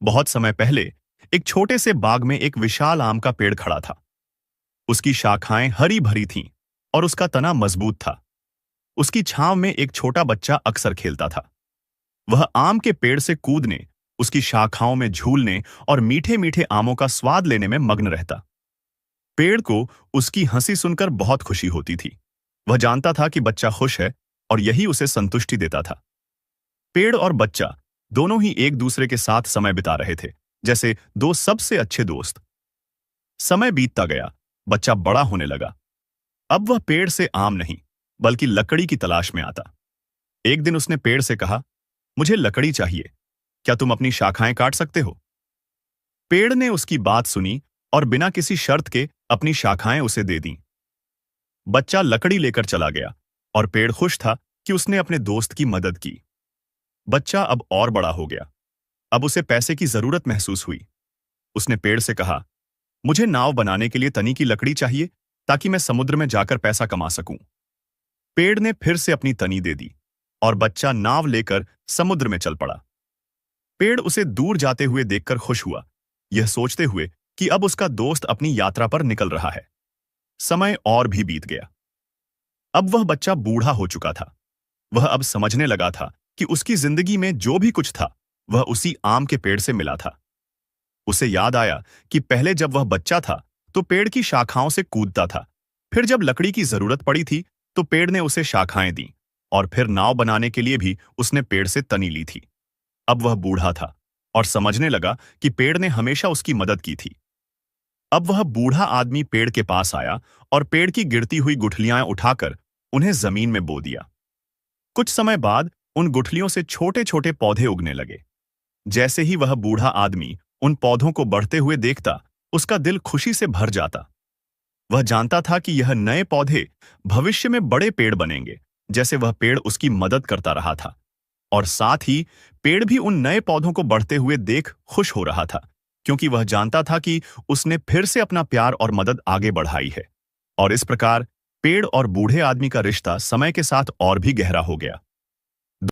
बहुत समय पहले एक छोटे से बाग में एक विशाल आम का पेड़ खड़ा था। उसकी शाखाएं हरी भरी थीं और उसका तना मजबूत था। उसकी छांव में एक छोटा बच्चा अक्सर खेलता था। वह आम के पेड़ से कूदने, उसकी शाखाओं में झूलने और मीठे मीठे आमों का स्वाद लेने में मग्न रहता। पेड़ को उसकी हंसी सुनकर बहुत खुशी होती थी। वह जानता था कि बच्चा खुश है और यही उसे संतुष्टि देता था। पेड़ और बच्चा दोनों ही एक दूसरे के साथ समय बिता रहे थे, जैसे दो सबसे अच्छे दोस्त। समय बीतता गया, बच्चा बड़ा होने लगा। अब वह पेड़ से आम नहीं, बल्कि लकड़ी की तलाश में आता। एक दिन उसने पेड़ से कहा, मुझे लकड़ी चाहिए, क्या तुम अपनी शाखाएं काट सकते हो? पेड़ ने उसकी बात सुनी और बिना किसी शर्त के अपनी शाखाएं उसे दे दीं। बच्चा लकड़ी लेकर चला गया और पेड़ खुश था कि उसने अपने दोस्त की मदद की। बच्चा अब और बड़ा हो गया। अब उसे पैसे की जरूरत महसूस हुई। उसने पेड़ से कहा, मुझे नाव बनाने के लिए तनी की लकड़ी चाहिए ताकि मैं समुद्र में जाकर पैसा कमा सकूं। पेड़ ने फिर से अपनी तनी दे दी और बच्चा नाव लेकर समुद्र में चल पड़ा। पेड़ उसे दूर जाते हुए देखकर खुश हुआ, यह सोचते हुए कि अब उसका दोस्त अपनी यात्रा पर निकल रहा है। समय और भी बीत गया। अब वह बच्चा बूढ़ा हो चुका था। वह अब समझने लगा था कि उसकी जिंदगी में जो भी कुछ था, वह उसी आम के पेड़ से मिला था। उसे याद आया कि पहले जब वह बच्चा था तो पेड़ की शाखाओं से कूदता था। फिर जब लकड़ी की जरूरत पड़ी थी तो पेड़ ने उसे शाखाएं दी, और फिर नाव बनाने के लिए भी उसने पेड़ से तनी ली थी। अब वह बूढ़ा था और समझने लगा कि पेड़ ने हमेशा उसकी मदद की थी। अब वह बूढ़ा आदमी पेड़ के पास आया और पेड़ की गिरती हुई गुठलियां उठाकर उन्हें जमीन में बो दिया। कुछ समय बाद उन गुठलियों से छोटे छोटे पौधे उगने लगे। जैसे ही वह बूढ़ा आदमी उन पौधों को बढ़ते हुए देखता, उसका दिल खुशी से भर जाता। वह जानता था कि यह नए पौधे भविष्य में बड़े पेड़ बनेंगे, जैसे वह पेड़ उसकी मदद करता रहा था। और साथ ही पेड़ भी उन नए पौधों को बढ़ते हुए देख खुश हो रहा था, क्योंकि वह जानता था कि उसने फिर से अपना प्यार और मदद आगे बढ़ाई है। और इस प्रकार पेड़ और बूढ़े आदमी का रिश्ता समय के साथ और भी गहरा हो गया।